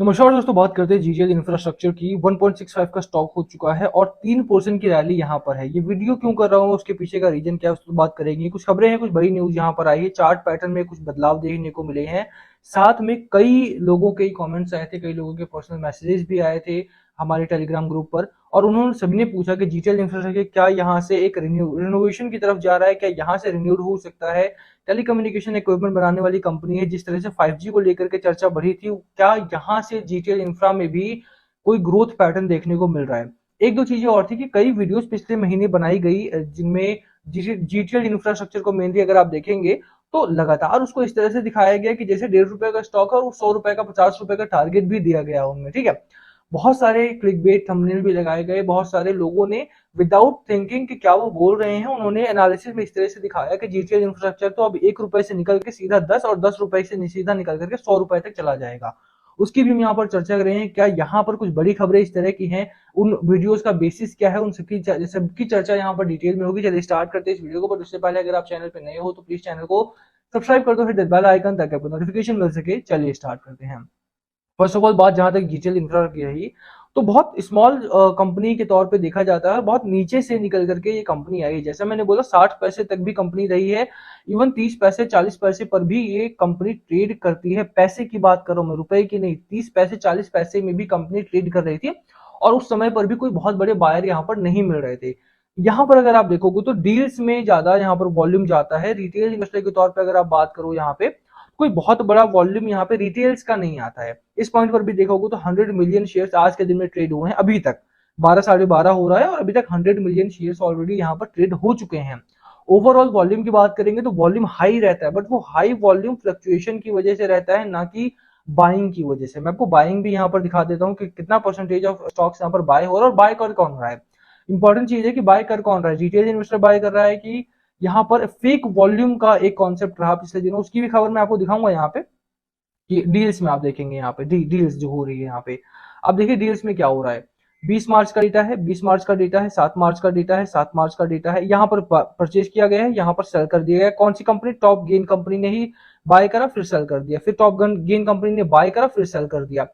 नमस्कार दोस्तों, बात करते हैं जीजीएल इंफ्रास्ट्रक्चर की। 1.65 का स्टॉक हो चुका है और 3% की रैली यहाँ पर है। ये वीडियो क्यों कर रहा हूँ, उसके पीछे का रीजन क्या है, उस पर बात करेंगे। कुछ खबरें हैं, कुछ बड़ी न्यूज यहाँ पर आई है। चार्ट पैटर्न में कुछ बदलाव देखने को मिले हैं। साथ में कई लोगों के कमेंट्स आए थे, कई लोगों के पर्सनल मैसेजेस भी आए थे हमारे टेलीग्राम ग्रुप पर। और उन्होंने सभी ने पूछा कि जीटीएल इंफ्रास्ट्रक्चर क्या यहाँ से एक रिनोवेशन की तरफ जा रहा है, क्या यहाँ से रिन्यूड हो सकता है। टेलीकम्युनिकेशन इक्विपमेंट बनाने वाली कंपनी है, जिस तरह से 5G को लेकर के चर्चा बढ़ी थी, क्या यहाँ से जीटीएल इंफ्रा में भी कोई ग्रोथ पैटर्न देखने को मिल रहा है। एक दो चीजें और थी कि कई वीडियोस पिछले महीने बनाई गई जिनमें जीटीएल इंफ्रास्ट्रक्चर को मेनली अगर आप देखेंगे तो लगातार उसको इस तरह से दिखाया गया कि जैसे 1.5 रुपए का स्टॉक है और 100 रुपए का 50 रुपए का टारगेट भी दिया गया उनमें। ठीक है, बहुत सारे क्लिकबेट थंबनेल भी लगाए गए, बहुत सारे लोगों ने विदाउट थिंकिंग कि क्या वो बोल रहे हैं, उन्होंने एनालिसिस में इस तरह से दिखाया कि जीटीएल इंफ्रास्ट्रक्चर तो अब 1 रुपए से निकल के सीधा 10 और 10 रुपए से सीधा निकल करके 100 रुपए तक चला जाएगा। उसकी भी हम यहाँ पर चर्चा कर रहे हैं। क्या यहाँ पर कुछ बड़ी खबरें इस तरह की हैं, उन वीडियोस का बेसिस क्या है, उन सबकी चर्चा यहाँ पर डिटेल में होगी। चलिए स्टार्ट करते हैं इस वीडियो को। पर उससे पहले अगर आप चैनल पर नए हो तो प्लीज चैनल को सब्सक्राइब कर दो, फिर बेल आइकन ताकि आपको नोटिफिकेशन मिल सके। चलिए स्टार्ट करते हैं। फर्स्ट ऑफ ऑल बात जहां तक जीटीएल इंफ्रा की रही, तो बहुत स्मॉल कंपनी के तौर पे देखा जाता है, बहुत नीचे से निकल करके ये कंपनी आई। जैसा मैंने बोला 60 पैसे तक भी कंपनी रही है, इवन 30 पैसे 40 पैसे पर भी ये कंपनी ट्रेड करती है। पैसे की बात करो मैं, रुपए की नहीं, 30 पैसे 40 पैसे में भी कंपनी ट्रेड कर रही थी और उस समय पर भी कोई बहुत बड़े बायर यहाँ पर नहीं मिल रहे थे। यहाँ पर अगर आप देखोगे तो डील्स में ज्यादा यहाँ पर वॉल्यूम जाता है। रिटेल इन्वेस्टर के तौर पर अगर आप बात करो, यहाँ पे कोई बहुत बड़ा वॉल्यूम यहाँ पे रिटेल्स का नहीं आता है। इस पॉइंट पर भी देखोगे तो 100 मिलियन शेयर्स आज के दिन में ट्रेड हुए हैं। अभी तक 12 साढ़े 12 हो रहा है और अभी तक 100 मिलियन शेयर्स ऑलरेडी यहाँ पर ट्रेड हो चुके हैं। ओवरऑल वॉल्यूम की बात करेंगे तो वॉल्यूम हाई रहता है, बट वो हाई वॉल्यूम फ्लक्चुएशन की वजह से रहता है, ना कि बाइंग की वजह से। मैं आपको बाइंग भी यहाँ पर दिखा देता हूँ कि कितना परसेंटेज ऑफ स्टॉक्स यहाँ पर बाय हो रहा है और बाय कर कौन रहा है। इंपॉर्टेंट चीज है कि बाय कर कौन रहा है, रिटेल इन्वेस्टर बाय कर रहा है कि यहाँ पर फेक वॉल्यूम का एक कॉन्सेप्ट रहा पिछले दिनों। उसकी भी खबर मैं आपको दिखाऊंगा यहाँ पे कि डील्स में आप देखेंगे यहाँ पे डील्स जो हो रही है यहाँ पे। अब देखिए डील्स में क्या हो रहा है। 20 मार्च का डेटा है, 20 मार्च का डेटा है, 7 मार्च का डेटा है, 7 मार्च का डेटा है। यहाँ पर परचेज किया गया है, यहाँ पर सेल कर दिया गया। कौन सी कंपनी? टॉप गेन कंपनी ने ही बाय करा फिर सेल कर दिया, फिर टॉप गेन कंपनी ने बाय करा फिर सेल कर दिया।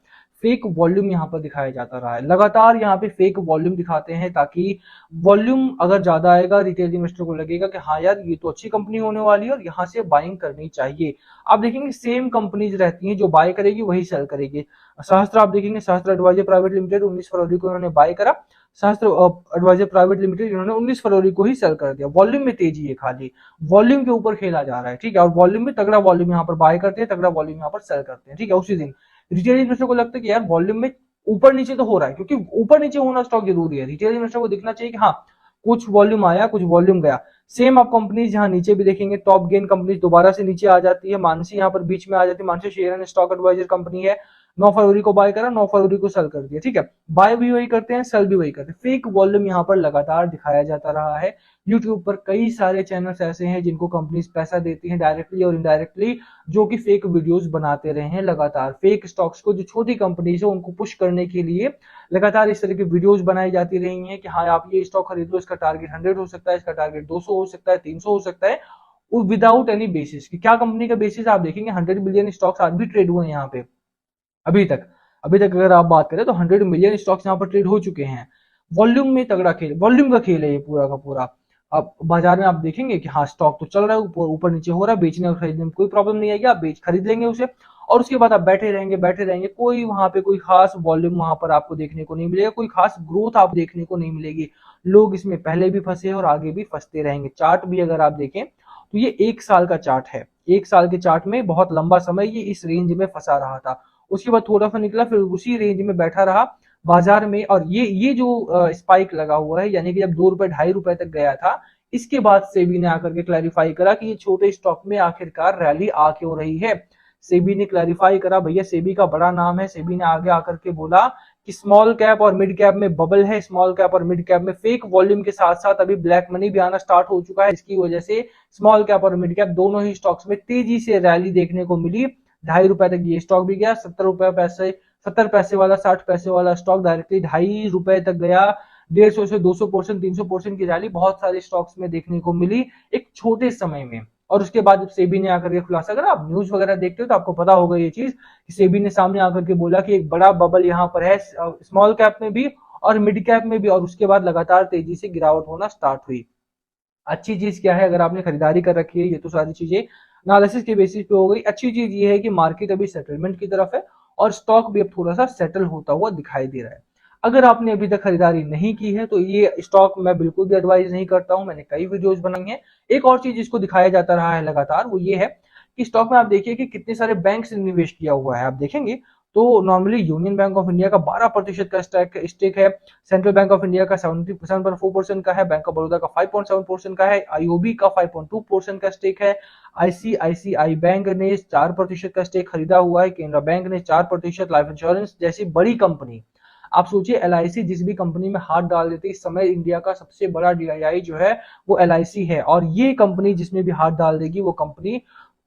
फेक वॉल्यूम यहाँ पर दिखाया जाता रहा है, लगातार यहाँ पे फेक वॉल्यूम दिखाते हैं ताकि वॉल्यूम अगर ज्यादा आएगा रिटेल इन्वेस्टर को लगेगा कि हाँ यार ये तो अच्छी कंपनी होने वाली है और यहाँ से बाइंग करनी चाहिए। आप देखेंगे सेम कंपनीज रहती हैं, जो बाय करेगी वही सेल करेगी। सहस्त्र आप देखेंगे, सहस्त्र एडवाइजर प्राइवेट लिमिटेड 19 फरवरी को इन्होंने बाय करा, सहस्त्र एडवाइजर प्राइवेट लिमिटेड इन्होंने 19 फरवरी को ही सेल कर दिया। वॉल्यूम में तेजी है, खाली वॉल्यूम के ऊपर खेला जा रहा है। ठीक है, और वॉल्यूम में तगड़ा वॉल्यूम यहाँ पर बाय करते हैं, तगड़ा वॉल्यूम यहाँ पर सेल करते हैं। ठीक है, उसी दिन रिटेल इन्वेस्टर को लगता है कि यार वॉल्यूम में ऊपर नीचे तो हो रहा है, क्योंकि ऊपर नीचे होना स्टॉक जरूरी है। रिटेल इन्वेस्टर को दिखना चाहिए कि हाँ कुछ वॉल्यूम आया कुछ वॉल्यूम गया। सेम आप कंपनीज यहाँ नीचे भी देखेंगे, टॉप गेन कंपनीज दोबारा से नीचे आ जाती है, मानसी यहाँ पर बीच में आ जाती है। Mansi share and stock advisor company है, 9 फरवरी को बाय करा, 9 फरवरी को सेल कर दिया। ठीक है, बाय भी वही करते हैं, सेल भी वही करते हैं। फेक वॉल्यूम यहाँ पर लगातार दिखाया जाता रहा है। यूट्यूब पर कई सारे चैनल्स ऐसे हैं जिनको कंपनीज पैसा देती हैं डायरेक्टली और इनडायरेक्टली, जो कि फेक वीडियोस बनाते रहे हैं लगातार। फेक स्टॉक्स को, जो छोटी कंपनीज है उनको पुश करने के लिए लगातार इस तरह की वीडियोस बनाई जाती रही हैं कि हाँ आप ये स्टॉक खरीद लो, इसका टारगेट 100 हो सकता है, इसका टारगेट 200 हो सकता है, 300 हो सकता है, विदाउट एनी बेसिस। कि क्या कंपनी का बेसिस आप देखेंगे, 100 बिलियन स्टॉक्स आज भी ट्रेड हुए हैं यहाँ पे। अभी तक अगर आप बात करें तो 100 मिलियन स्टॉक्स यहाँ पर ट्रेड हो चुके हैं। वॉल्यूम में तगड़ा खेल, वॉल्यूम का खेल है ये पूरा का पूरा। अब बाजार में आप देखेंगे कि हाँ स्टॉक तो चल रहा है, ऊपर ऊपर नीचे हो रहा है, बेचने और खरीदने में कोई प्रॉब्लम नहीं आएगी, आप खरीद लेंगे उसे और उसके बाद आप बैठे रहेंगे। कोई वहां पे कोई खास वॉल्यूम वहां पर आपको देखने को नहीं मिलेगा, कोई खास ग्रोथ आप देखने को नहीं मिलेगी। लोग इसमें पहले भी फंसे हैं और आगे भी फंसते रहेंगे। चार्ट भी अगर आप देखें तो ये 1 साल का चार्ट है। 1 साल के चार्ट में बहुत लंबा समय ये इस रेंज में फंसा रहा था, उसके बाद थोड़ा सा निकला, फिर उसी रेंज में बैठा रहा बाजार में। और ये जो स्पाइक लगा हुआ है, यानी कि जब 2 रुपए 2.5 रुपए तक गया था, इसके बाद सेबी ने आकर के क्लैरिफाई करा कि ये छोटे स्टॉक में आखिरकार रैली आ क्यों रही है। सेबी ने क्लैरिफाई करा, भैया सेबी का बड़ा नाम है, सेबी ने आगे आकर के बोला कि स्मॉल कैप और मिड कैप में बबल है, स्मॉल कैप और मिड कैप में फेक वॉल्यूम के साथ साथ अभी ब्लैक मनी भी आना स्टार्ट हो चुका है। इसकी वजह से स्मॉल कैप और मिड कैप दोनों ही स्टॉक्स में तेजी से रैली देखने को मिली। 2.5 रुपए तक ये स्टॉक भी गया, 70 पैसे वाला 60 पैसे वाला स्टॉक डायरेक्टली 2.5 रुपए तक गया। 150 से 200%, 300% की रैली बहुत सारे स्टॉक्स में देखने को मिली एक छोटे समय में। और उसके बाद जब सेबी ने आकर के खुलासा, अगर आप न्यूज वगैरह देखते हो तो आपको पता होगा ये चीज कि सेबी ने सामने आकर के बोला कि एक बड़ा बबल यहाँ पर है स्मॉल कैप में भी और मिड कैप में भी, और उसके बाद लगातार तेजी से गिरावट होना स्टार्ट हुई। अच्छी चीज क्या है, अगर आपने खरीदारी कर रखी है, ये तो सारी चीजें एनालिसिस के बेसिस पे हो गई। अच्छी चीज ये है कि मार्केट अभी सेटलमेंट की तरफ है और स्टॉक भी अब थोड़ा सा सेटल होता हुआ दिखाई दे रहा है। अगर आपने अभी तक खरीदारी नहीं की है तो ये स्टॉक मैं बिल्कुल भी एडवाइज नहीं करता हूं, मैंने कई वीडियोस बनाई हैं। एक और चीज जिसको दिखाया जाता रहा है लगातार, वो ये है कि स्टॉक में आप देखिए कि कितने सारे बैंक्स ने निवेश किया हुआ है। आप देखेंगे तो normally union bank of India का 12% का स्टेक है, सेंट्रल बैंक ऑफ इंडिया का 77.4% का है, बैंक ऑफ बड़ौदा का 5.7% का है, आईओबी का 5.2% का स्टेक है, आईसीआईसीआई बैंक ने 4% का स्टेक खरीदा हुआ है, केनरा बैंक ने 4%, लाइफ इंश्योरेंस जैसी बड़ी कंपनी, आप सोचिए एलआईसी जिस भी कंपनी में हाथ डाल देती है, इस समय इंडिया का सबसे बड़ा डीआईआई जो है वो एलआईसी है, और ये कंपनी जिसमें भी हाथ डाल देगी वो कंपनी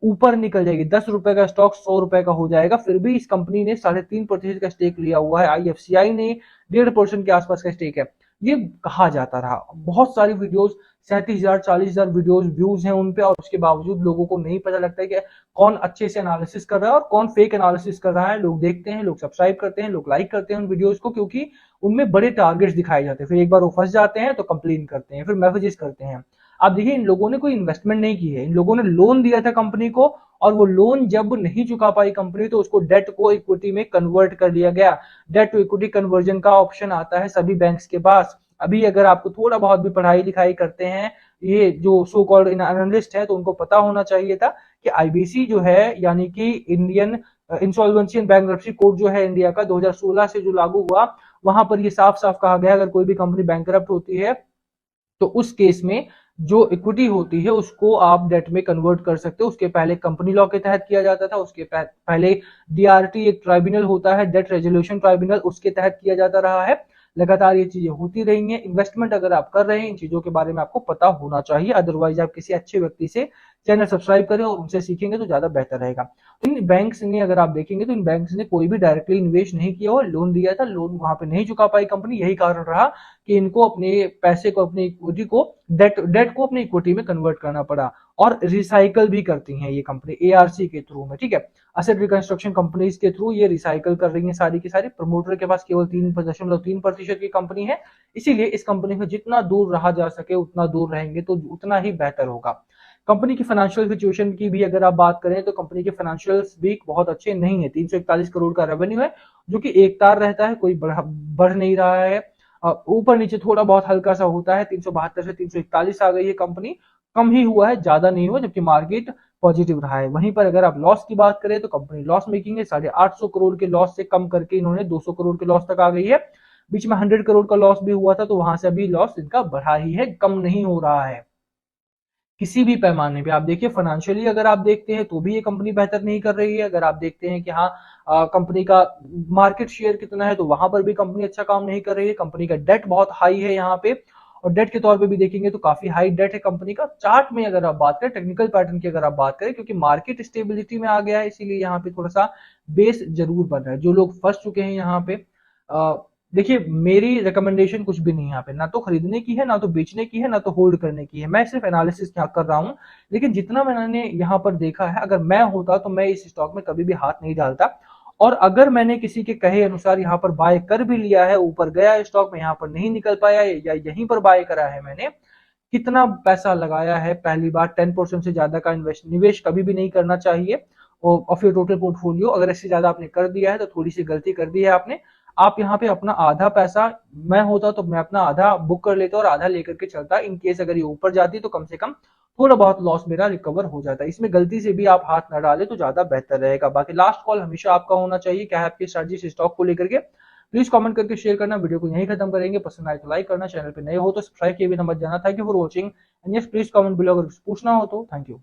ऊपर निकल जाएगी। 10 रुपए का स्टॉक 100 रुपए का हो जाएगा। फिर भी इस कंपनी ने 3.5% का स्टेक लिया हुआ है, आईएफसीआई ने 1.5% के आसपास का स्टेक है। ये कहा जाता रहा, बहुत सारी वीडियोस, 37,000 40,000 वीडियोस व्यूज हैं उन पे, और उसके बावजूद लोगों को नहीं पता लगता है कि कौन अच्छे से एनालिसिस कर रहा है और कौन फेक एनालिसिस कर रहा है। लोग देखते हैं, लोग सब्सक्राइब करते हैं, लोग लाइक करते हैं उन वीडियोस को, क्योंकि उनमें बड़े टारगेट्स दिखाए जाते हैं। फिर एक बार वो फंस जाते हैं तो कंप्लेन करते हैं, फिर मैसेजेस करते हैं। आप देखिए इन लोगों ने कोई इन्वेस्टमेंट नहीं की है, इन लोगों ने लोन दिया था कंपनी को, और वो लोन जब नहीं चुका पाई कंपनी तो उसको डेट को इक्विटी में कन्वर्ट कर लिया गया। डेट टू इक्विटी कन्वर्जन का ऑप्शन आता है सभी बैंक्स के पास। अभी अगर आपको थोड़ा बहुत भी पढ़ाई लिखाई करते हैं, ये जो सो कॉल्ड एनालिस्ट है, तो उनको पता होना चाहिए था कि आईबीसी जो है, यानी कि Indian insolvency and bankruptcy code जो है इंडिया का 2016 से जो लागू हुआ, वहां पर ये साफ साफ कहा गया अगर कोई भी कंपनी बैंकरप्ट होती है तो उस केस में जो इक्विटी होती है उसको आप डेट में कन्वर्ट कर सकते हो। उसके पहले कंपनी लॉ के तहत किया जाता था, उसके पहले डीआरटी एक ट्राइब्यूनल होता है, डेट रेजोल्यूशन ट्राइब्यूनल, उसके तहत किया जाता रहा है। लगातार ये चीजें होती रही हैं। इन्वेस्टमेंट अगर आप कर रहे हैं, इन चीजों के बारे में आपको पता होना चाहिए, अदरवाइज आप किसी अच्छे व्यक्ति से चैनल सब्सक्राइब करें और उनसे सीखेंगे तो ज्यादा बेहतर रहेगा। इन बैंक्स ने, अगर आप देखेंगे तो इन बैंक्स ने कोई भी डायरेक्टली इन्वेस्ट नहीं किया और लोन दिया था, लोन वहां पे नहीं चुका पाई कंपनी। यही कारण रहा कि इनको अपने पैसे को, अपनी इक्विटी को, डेट को अपनी इक्विटी में कन्वर्ट करना पड़ा। और रिसाइकल भी करती हैं ये कंपनी एआरसी के थ्रू में, ठीक है, असेट रिकंस्ट्रक्शन कंपनीज के थ्रू ये रिसाइकल कर रही है सारी की सारी। प्रमोटर के पास केवल 3.3% की कंपनी है, इसीलिए इस कंपनी में जितना दूर रहा जा सके उतना दूर रहेंगे तो उतना ही बेहतर होगा। कंपनी की फाइनेंशियल सिचुएशन की भी अगर आप बात करें तो कंपनी के फाइनेंशियल्स भी बहुत अच्छे नहीं है। 341 करोड़ का रेवेन्यू है जो कि एक तार रहता है, कोई बढ़ नहीं रहा है, ऊपर नीचे थोड़ा बहुत हल्का सा होता है। 372 से 341 आ गई है कंपनी, कम ही हुआ है, ज्यादा नहीं हुआ, जबकि मार्केट पॉजिटिव रहा है। वहीं पर अगर आप लॉस की बात करें तो कंपनी लॉस मेकिंग है, 850 करोड़ के लॉस से कम करके इन्होंने 200 करोड़ के लॉस तक आ गई है। बीच में 100 करोड़ का लॉस भी हुआ था, तो वहां से अभी लॉस इनका बढ़ा ही है, कम नहीं हो रहा है किसी भी पैमाने पे। आप देखिए फाइनेंशियली अगर आप देखते हैं तो भी ये कंपनी बेहतर नहीं कर रही है। अगर आप देखते हैं कि हाँ कंपनी का मार्केट शेयर कितना है तो वहां पर भी कंपनी अच्छा काम नहीं कर रही है। कंपनी का डेट बहुत हाई है यहाँ पे, और डेट के तौर पे भी देखेंगे तो काफी हाई डेट है कंपनी का। चार्ट में अगर आप बात करें, टेक्निकल पैटर्न की अगर आप बात करें, क्योंकि मार्केट स्टेबिलिटी में आ गया है इसीलिए यहाँ पे थोड़ा सा बेस जरूर बन रहा है। जो लोग फंस चुके हैं यहाँ पे, देखिए मेरी रिकमेंडेशन कुछ भी नहीं है यहाँ पे, ना तो खरीदने की है, ना तो बेचने की है, ना तो होल्ड करने की है। मैं सिर्फ एनालिसिस यहाँ कर रहा हूँ, लेकिन जितना मैंने यहाँ पर देखा है, अगर मैं होता तो मैं इस स्टॉक में कभी भी हाथ नहीं डालता। और अगर मैंने किसी के कहे अनुसार यहाँ पर बाय कर भी लिया है, ऊपर गया स्टॉक में यहाँ पर नहीं निकल पाया, या यहीं पर बाय करा है मैंने, कितना पैसा लगाया है, पहली बार 10% से ज्यादा का निवेश कभी भी नहीं करना चाहिए ऑफ योर टोटल पोर्टफोलियो। अगर इससे ज्यादा आपने कर दिया है तो थोड़ी सी गलती कर दी है आपने। आप यहाँ पे अपना आधा पैसा, मैं होता तो मैं अपना आधा बुक कर लेता और आधा लेकर के चलता, इन केस अगर ये ऊपर जाती तो कम से कम थोड़ा बहुत लॉस मेरा रिकवर हो जाता है। इसमें गलती से भी आप हाथ न डालें तो ज्यादा बेहतर रहेगा। बाकी लास्ट कॉल हमेशा आपका होना चाहिए, क्या है आपकी स्ट्रेटजी स्टॉक को लेकर के। प्लीज कमेंट करके शेयर करना। वीडियो को यहीं खत्म करेंगे, पसंद आए तो लाइक करना, चैनल पे नए हो तो सब्सक्राइब किए भी मत जाना। Thank you for watching and yes please comment below अगर कुछ पूछना हो तो। Thank you.